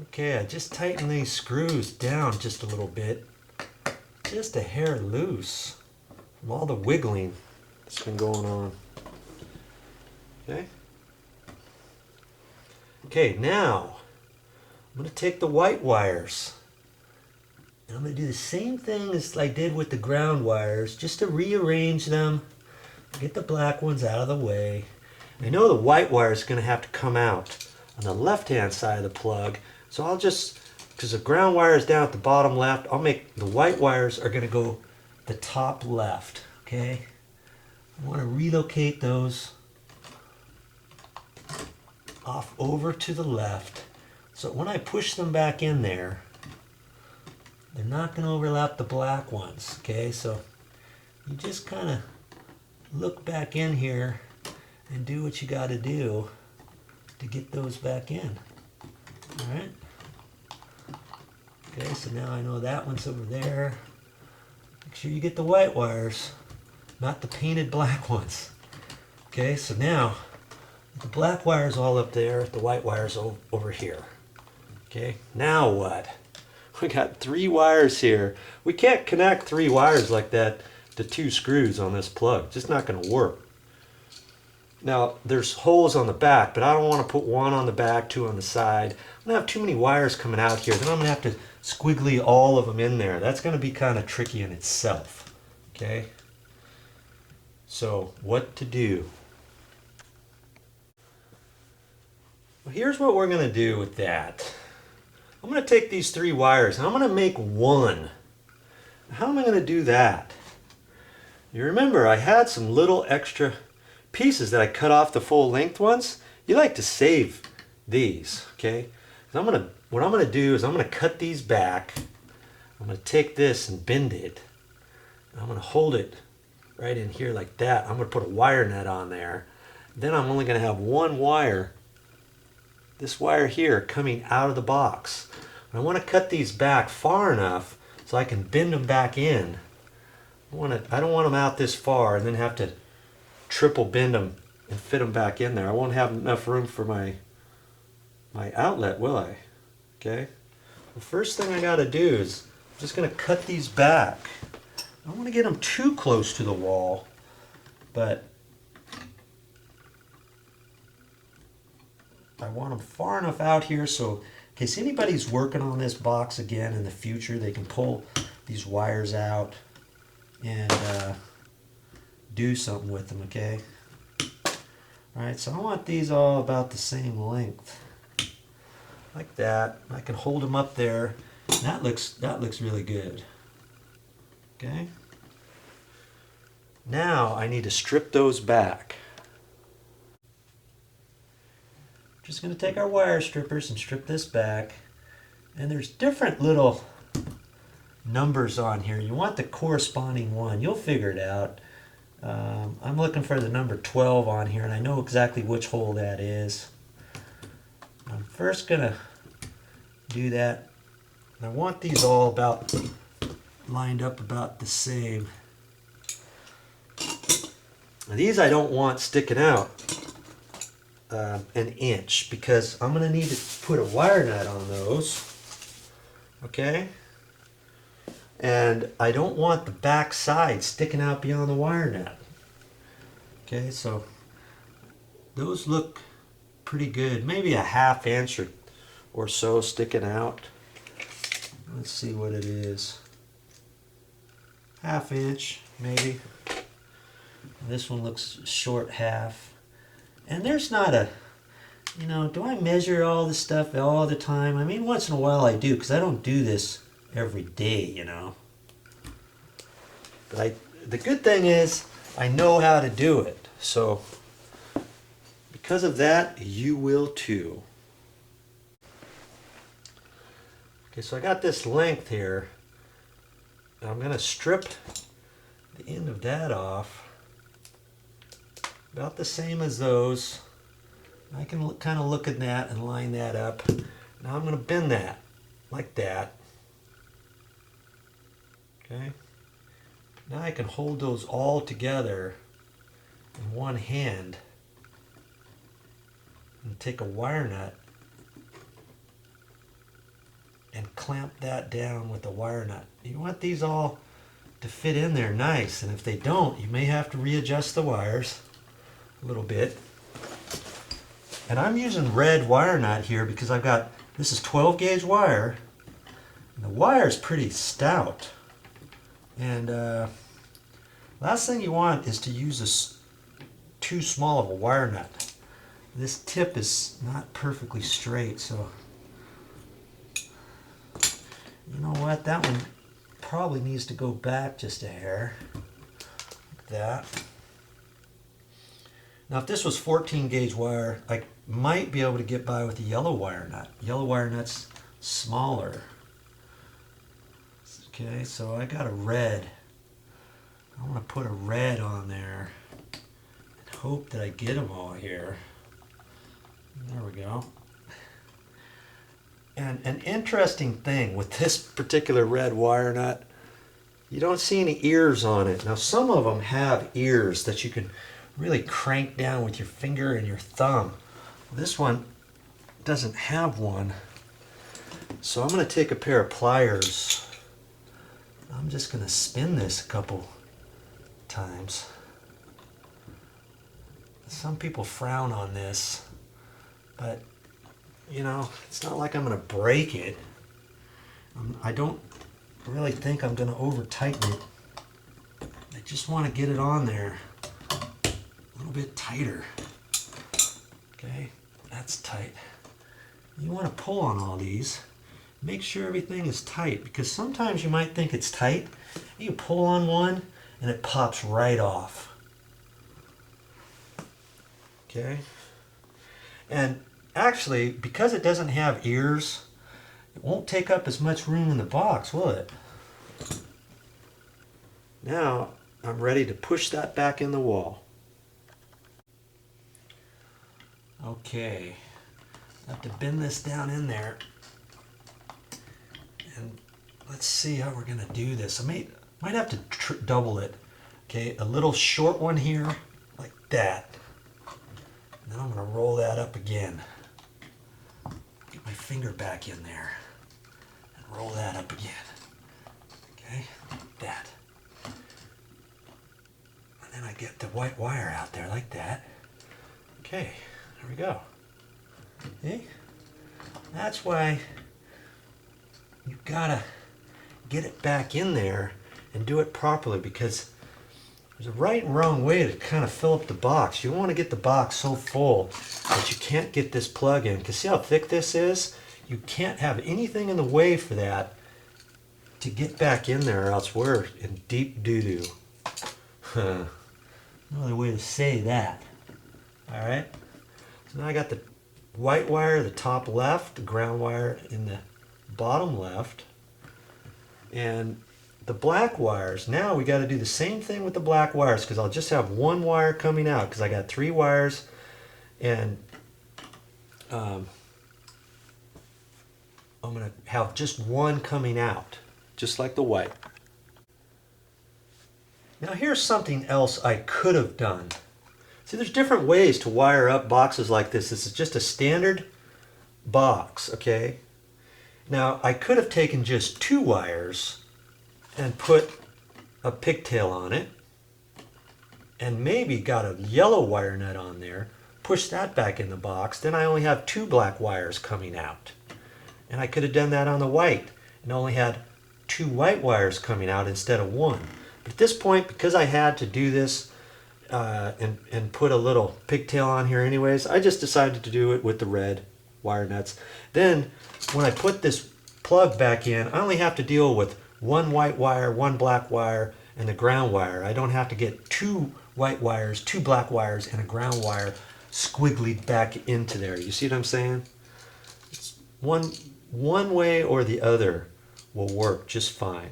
Okay, I just tighten these screws down just a little bit. Just a hair loose from all the wiggling that's been going on. Okay. Okay, now I'm going to take the white wires and I'm going to do the same thing as I did with the ground wires, just to rearrange them, get the black ones out of the way. I know the white wire is going to have to come out on the left-hand side of the plug, so I'll just, because the ground wire is down at the bottom left, I'll make the white wires are going to go the top left, okay? I want to relocate those off over to the left, so when I push them back in there, they're not going to overlap the black ones, okay? So you just kind of look back in here and do what you got to do to get those back in. All right? Okay, so now I know that one's over there. Make sure you get the white wires, not the painted black ones. Okay, so now the black wire's all up there, the white wire's over here. Okay, now what? We got 3 wires here. We can't connect 3 wires like that to 2 screws on this plug. Just not going to work. Now, there's holes on the back, but I don't want to put 1 on the back, 2 on the side. I'm going to have too many wires coming out here. Then I'm going to have to squiggly all of them in there. That's going to be kind of tricky in itself. Okay? So, what to do? Well, here's what we're going to do with that. I'm going to take these 3 wires and I'm going to make 1. How am I going to do that? You remember I had some little extra pieces that I cut off the full length ones. You like to save these, okay? So what I'm going to do is I'm going to cut these back. I'm going to take this and bend it. I'm going to hold it right in here like that. I'm going to put a wire nut on there. Then I'm only going to have 1 wire, this wire here, coming out of the box. I want to cut these back far enough so I can bend them back in. I don't want them out this far and then have to triple bend them and fit them back in there. I won't have enough room for my outlet, will I? Okay. The first thing I got to do is I'm just going to cut these back. I don't want to get them too close to the wall, but I want them far enough out here so in case anybody's working on this box again in the future, they can pull these wires out and do something with them, okay? Alright, so I want these all about the same length. Like that. I can hold them up there. That looks really good. Okay? Now I need to strip those back. Just going to take our wire strippers and strip this back. And there's different little numbers on here. You want the corresponding one. You'll figure it out. I'm looking for the number 12 on here, and I know exactly which hole that is. I'm first going to do that. I want these all about lined up about the same. Now, these I don't want sticking out an inch because I'm going to need to put a wire nut on those. Okay? And I don't want the back side sticking out beyond the wire nut. Okay, so those look pretty good. Maybe a ½ inch or so sticking out. Let's see what it is. ½ inch, maybe. This one looks short half. And there's not a, you know, do I measure all this stuff all the time? I mean, once in a while I do, because I don't do this every day, you know. But the good thing is I know how to do it. So because of that, you will too. Okay, so I got this length here. And I'm going to strip the end of that off. About the same as those. I can kind of look at that and line that up. Now I'm going to bend that like that. Okay. Now I can hold those all together in one hand and take a wire nut clamp that down with the wire nut. You want these all to fit in there nice, and if they don't, you may have to readjust the wires a little bit. And I'm using red wire nut here because I've got, this is 12 gauge wire, and the wire is pretty stout. And last thing you want is to use this too small of a wire nut. This tip is not perfectly straight, so you know what, that one probably needs to go back just a hair, like that. Now if this was 14 gauge wire, I might be able to get by with the yellow wire nut. Yellow wire nut's smaller. Okay, so I got a red. I want to put a red on there and hope that I get them all here. There we go. And an interesting thing with this particular red wire nut, you don't see any ears on it. Now some of them have ears that you can really crank down with your finger and your thumb. This one doesn't have one. So I'm going to take a pair of pliers. I'm just going to spin this a couple times. Some people frown on this, but you know, it's not like I'm going to break it. I don't really think I'm going to over tighten it. I just want to get it on there a little bit tighter. Okay, that's tight. You want to pull on all these. Make sure everything is tight, because sometimes you might think it's tight. You pull on one and it pops right off. Okay, and actually, because it doesn't have ears, it won't take up as much room in the box, will it? Now, I'm ready to push that back in the wall. Okay, I have to bend this down in there. And let's see how we're going to do this. I might have to double it. Okay, a little short one here, like that. And then I'm going to roll that up again. Get my finger back in there and roll that up again. Okay, like that. And then I get the white wire out there like that. Okay, there we go. See? That's why you gotta get it back in there and do it properly, because there's a right and wrong way to kind of fill up the box. You don't want to get the box so full that you can't get this plug in, because see how thick this is? You can't have anything in the way for that to get back in there, or else we're in deep doo-doo. No other way to say that. Alright, so now I got the white wire, the top left, the ground wire in the bottom left, and the black wires. Now we got to do the same thing with the black wires, because I'll just have one wire coming out, because I got 3 wires, and I'm going to have just one coming out, just like the white. Now here's something else I could have done. See, there's different ways to wire up boxes like this. This is just a standard box, okay? Now, I could have taken just 2 wires and put a pigtail on it, and maybe got a yellow wire nut on there, push that back in the box, then I only have 2 black wires coming out. And I could have done that on the white and only had 2 white wires coming out instead of 1. But at this point, because I had to do this and put a little pigtail on here anyways, I just decided to do it with the red wire nuts. Then when I put this plug back in, I only have to deal with 1 white wire, 1 black wire, and the ground wire. I don't have to get 2 white wires, 2 black wires, and a ground wire squiggly back into there. You see what I'm saying? It's one way or the other will work just fine.